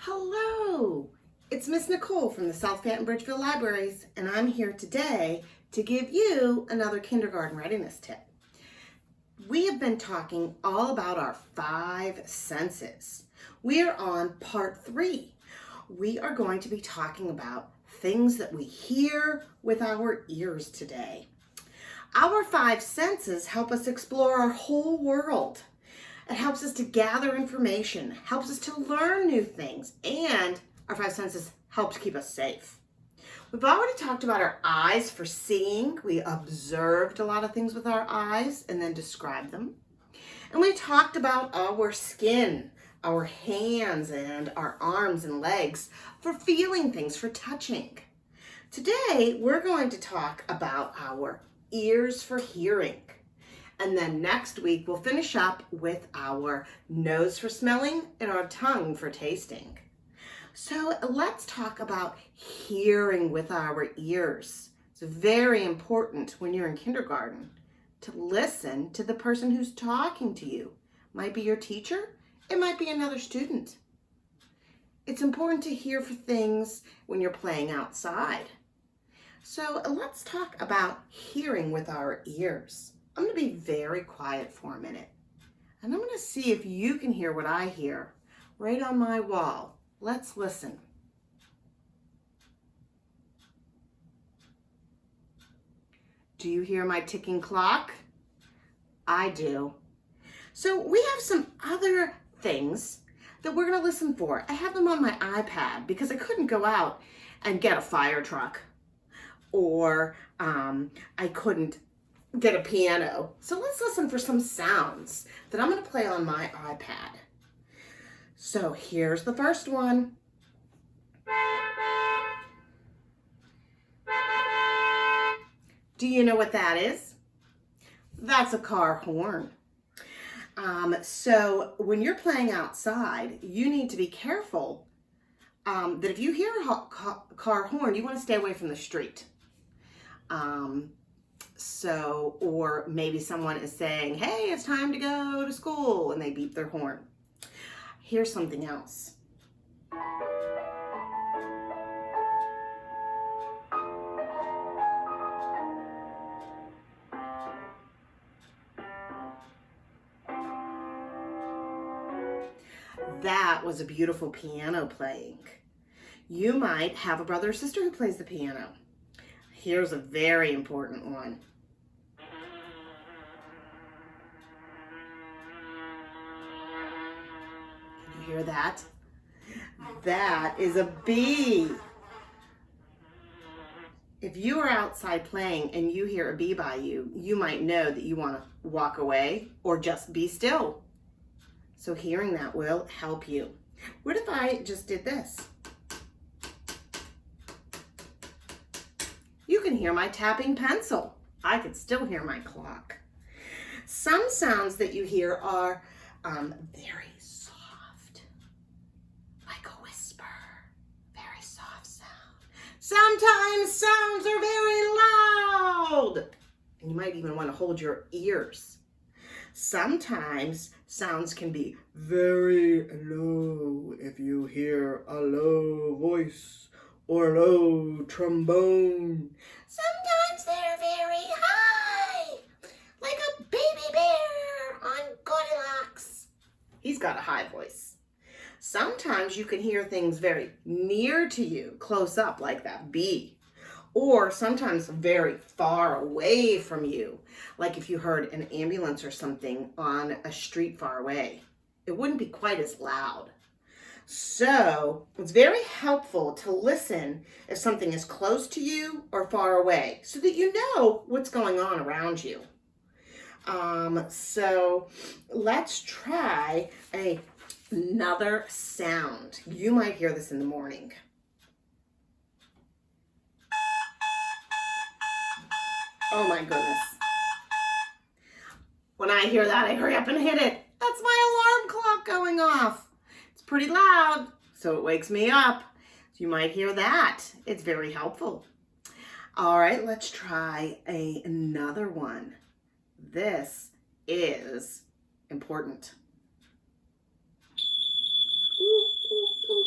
Hello, it's Miss Nicole from the South Canton Bridgeville Libraries, and I'm here today to give you another kindergarten readiness tip. We have been talking all about our 5 senses. We are on part 3. We are going to be talking about things that we hear with our ears today. Our 5 senses help us explore our whole world. It helps us to gather information, helps us to learn new things, and our 5 senses help to keep us safe. We've already talked about our eyes for seeing. We observed a lot of things with our eyes and then described them. And we talked about our skin, our hands and our arms and legs for feeling things, for touching. Today, we're going to talk about our ears for hearing. And then next week, we'll finish up with our nose for smelling and our tongue for tasting. So let's talk about hearing with our ears. It's very important when you're in kindergarten to listen to the person who's talking to you. It might be your teacher, it might be another student. It's important to hear for things when you're playing outside. So let's talk about hearing with our ears. I'm going to be very quiet for a minute, and I'm going to see if you can hear what I hear right on my wall. Let's listen. Do you hear my ticking clock? I do. So we have some other things that we're going to listen for. I have them on my iPad because I couldn't go out and get a fire truck, or I couldn't get a piano. So let's listen for some sounds that I'm going to play on my iPad. So here's the first one. Do you know what that is? That's a car horn. So when you're playing outside, you need to be careful that if you hear a car horn, you want to stay away from the street. Or maybe someone is saying, hey, it's time to go to school, and they beep their horn. Here's something else. That was a beautiful piano playing. You might have a brother or sister who plays the piano. Here's a very important one. Can you hear that? That is a bee. If you are outside playing and you hear a bee by you, you might know that you want to walk away or just be still. So hearing that will help you. What if I just did this? You can hear my tapping pencil. I could still hear my clock. Some sounds that you hear are very soft, like a whisper, very soft sound. Sometimes sounds are very loud, and you might even want to hold your ears. Sometimes sounds can be very low if you hear a low voice or low trombone. Sometimes they're very high, like a baby bear on Goldilocks. He's got a high voice. Sometimes you can hear things very near to you, close up, like that bee. Or sometimes very far away from you, like if you heard an ambulance or something on a street far away. It wouldn't be quite as loud. So it's very helpful to listen if something is close to you or far away so that you know what's going on around you. So let's try another sound. You might hear this in the morning. Oh my goodness. When I hear that, I hurry up and hit it. That's my alarm clock going off. It's pretty loud, so it wakes me up. So you might hear that. It's very helpful. All right, let's try another one. This is important. Ooh, ooh, ooh.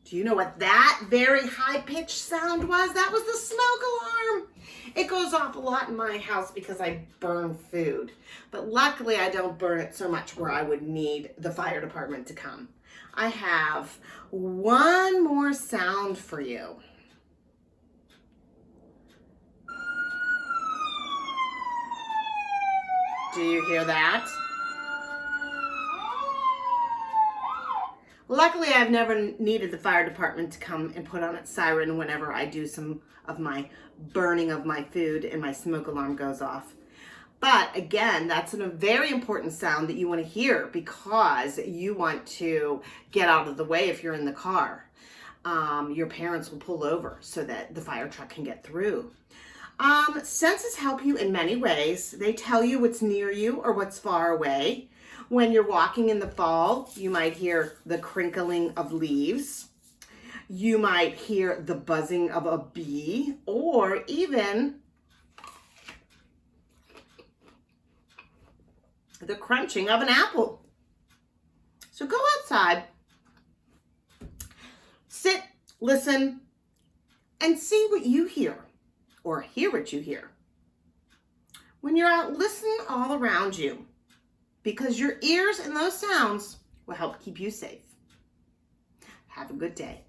Do you know what that very high-pitched sound was? That was the smoke alarm. It goes off a lot in my house because I burn food. But luckily, I don't burn it so much where I would need the fire department to come. I have one more sound for you. Do you hear that? Luckily, I've never needed the fire department to come and put on its siren whenever I do some of my burning of my food and my smoke alarm goes off. But again, that's a very important sound that you want to hear because you want to get out of the way if you're in the car. Your parents will pull over so that the fire truck can get through. Senses help you in many ways. They tell you what's near you or what's far away. When you're walking in the fall, you might hear the crinkling of leaves. You might hear the buzzing of a bee or even the crunching of an apple. So go outside, sit, listen, and see what you hear or hear what you hear. When you're out, listen all around you because your ears and those sounds will help keep you safe. Have a good day.